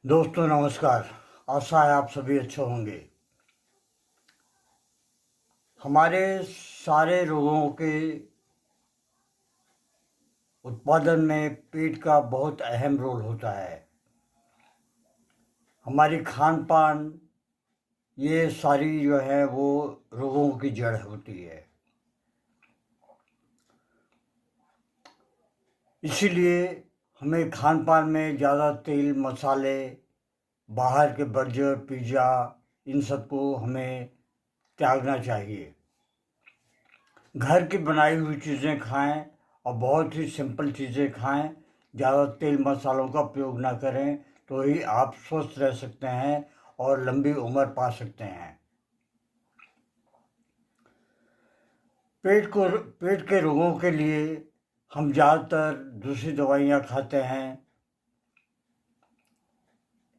दोस्तों नमस्कार। आशा है आप सभी अच्छे होंगे। हमारे सारे रोगों के उत्पादन में पेट का बहुत अहम रोल होता है। हमारी खान पान ये सारी जो है वो रोगों की जड़ होती है। इसीलिए हमें खान पान में ज़्यादा तेल मसाले, बाहर के बर्गर पिज़्ज़ा इन सबको हमें त्यागना चाहिए। घर की बनाई हुई चीज़ें खाएं और बहुत ही सिंपल चीज़ें खाएं। ज़्यादा तेल मसालों का प्रयोग ना करें तो ही आप स्वस्थ रह सकते हैं और लंबी उम्र पा सकते हैं। पेट के रोगों के लिए हम ज़्यादातर दूसरी दवाइयाँ खाते हैं,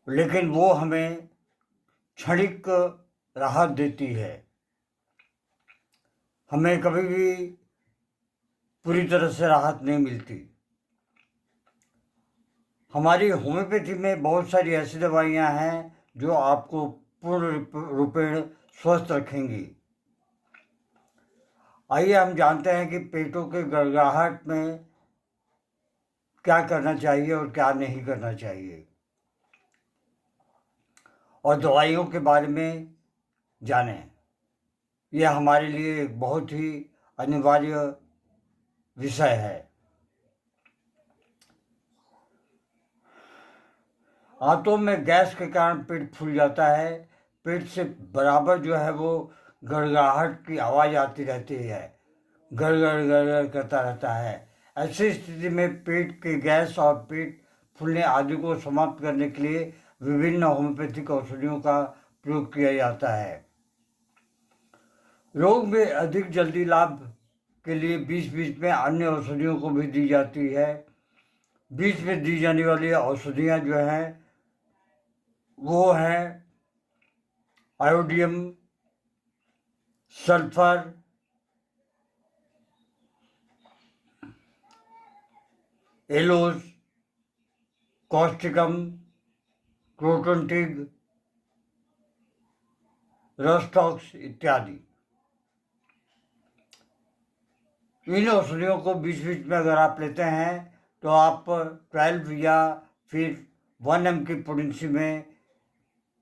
लेकिन वो हमें क्षणिक राहत देती है। हमें कभी भी पूरी तरह से राहत नहीं मिलती। हमारी होम्योपैथी में बहुत सारी ऐसी दवाइयाँ हैं जो आपको पूर्ण रूपेण स्वस्थ रखेंगी। आइए हम जानते हैं कि पेटों के गड़गड़ाहट में क्या करना चाहिए और क्या नहीं करना चाहिए, और दवाइयों के बारे में जानें। यह हमारे लिए एक बहुत ही अनिवार्य विषय है। आंतों में गैस के कारण पेट फूल जाता है। पेट से बराबर जो है वो गड़गड़ाहट की आवाज़ आती रहती है, गड़गड़ गड़गड़ करता रहता है। ऐसी स्थिति में पेट के गैस और पेट फूलने आदि को समाप्त करने के लिए विभिन्न होम्योपैथिक औषधियों का प्रयोग किया जाता है। रोग में अधिक जल्दी लाभ के लिए बीच बीच में अन्य औषधियों को भी दी जाती है। बीच में दी जाने वाली औषधियाँ जो हैं वो हैं आयोडियम, सल्फर, एलोज, कॉस्टिकम, क्रोटोनटिग, रस्टॉक्स इत्यादि। इन औषधियों को बीच बीच में अगर आप लेते हैं तो आप 12 या फिर 1 mg की पोटेंसी में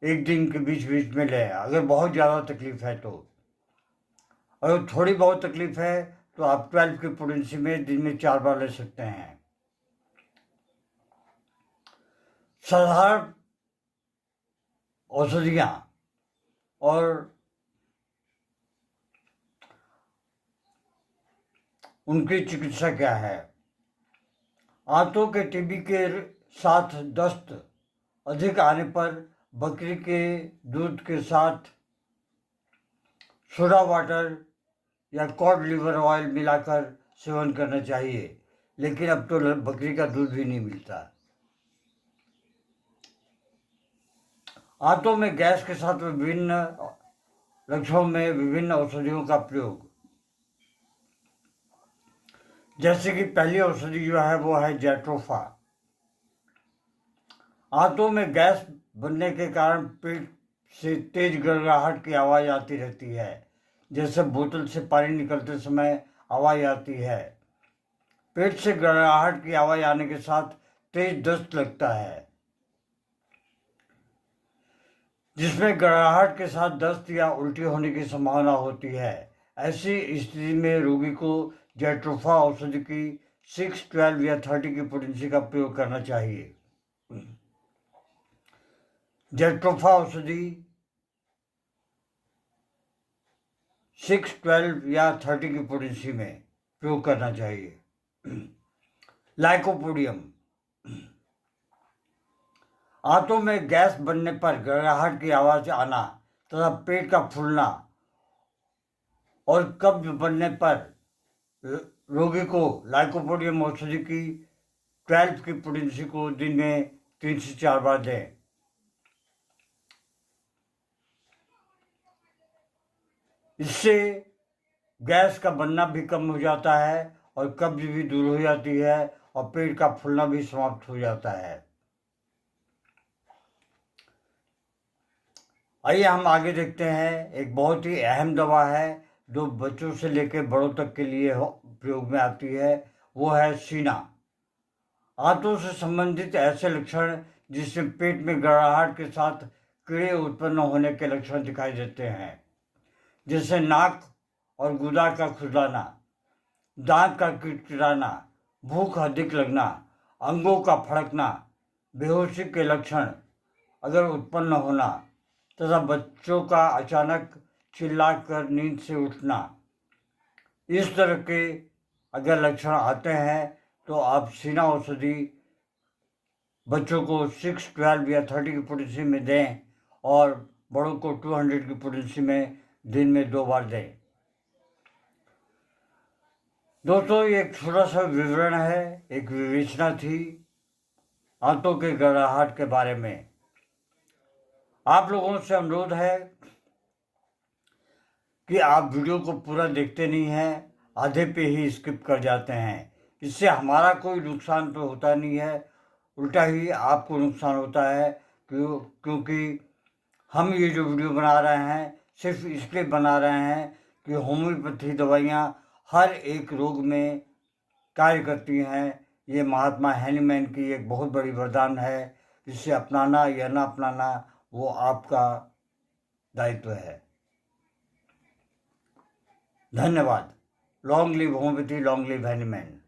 एक दिन के बीच बीच में लें, अगर बहुत ज़्यादा तकलीफ है तो। अगर थोड़ी बहुत तकलीफ है तो आप 12 की पोटेंसी में दिन में 4 बार ले सकते हैं। साधारण औषधियाँ और उनकी चिकित्सा क्या है। आंतों के टीबी के साथ दस्त अधिक आने पर बकरी के दूध के साथ सोडा वाटर या कॉड लिवर ऑयल मिलाकर सेवन करना चाहिए, लेकिन अब तो बकरी का दूध भी नहीं मिलता। आंतों में गैस के साथ विभिन्न लक्षणों में विभिन्न औषधियों का प्रयोग, जैसे कि पहली औषधि जो है वो है जैट्रोफा। आंतों में गैस बनने के कारण पेट से तेज गड़गड़ाहट की आवाज़ आती रहती है, जैसे बोतल से पानी निकलते समय आवाज़ आती है। पेट से गड़गड़ाहट की आवाज़ आने के साथ तेज दस्त लगता है, जिसमें गड़गड़ाहट के साथ दस्त या उल्टी होने की संभावना होती है। ऐसी स्थिति में रोगी को जैट्रोफा औषधि की 6, 12 या 30 की पोटेंसी का प्रयोग करना चाहिए। जैट्रोफा औषधि 6, 12 या 30 की पोटेंसी में प्रयोग करना चाहिए। लाइकोपोडियम। आंतों में गैस बनने पर गड़गड़ाहट की आवाज़ आना तथा पेट का फूलना और कब्ज बनने पर रोगी को लाइकोपोडियम औषधि की 12 की पोटेंसी को दिन में 3 से 4 बार दें। इससे गैस का बनना भी कम हो जाता है और कब्ज भी दूर हो जाती है और पेट का फूलना भी समाप्त हो जाता है। आइए हम आगे देखते हैं। एक बहुत ही अहम दवा है जो बच्चों से लेकर बड़ों तक के लिए प्रयोग में आती है, वो है सीना। आंतों से संबंधित ऐसे लक्षण जिससे पेट में गड़ाहट के साथ कीड़े उत्पन्न होने के लक्षण दिखाई देते हैं, जैसे नाक और गुदा का खुजलाना, दांत का किटकिटाना, भूख अधिक लगना, अंगों का फड़कना, बेहोशी के लक्षण अगर उत्पन्न होना तथा बच्चों का अचानक चिल्लाकर नींद से उठना, इस तरह के अगर लक्षण आते हैं तो आप सीना औषधि बच्चों को 6, 12 या 30 की पोटेंसी में दें और बड़ों को 200 की पोटेंसी में दिन में 2 बार दें। दोस्तों, ये एक छोटा सा विवरण है, एक विवेचना थी आंतों के गड़ाहट के बारे में। आप लोगों से अनुरोध है कि आप वीडियो को पूरा देखते नहीं हैं, आधे पे ही स्किप कर जाते हैं। इससे हमारा कोई नुकसान तो होता नहीं है, उल्टा ही आपको नुकसान होता है, क्योंकि हम ये जो वीडियो बना रहे हैं सिर्फ इसलिए बना रहे हैं कि होम्योपैथी दवाइयाँ हर एक रोग में कार्य करती हैं। ये महात्मा हैनीमैन की एक बहुत बड़ी वरदान है। इसे अपनाना या ना अपनाना वो आपका दायित्व है। धन्यवाद। Long live homeopathy, long live Hahnemann.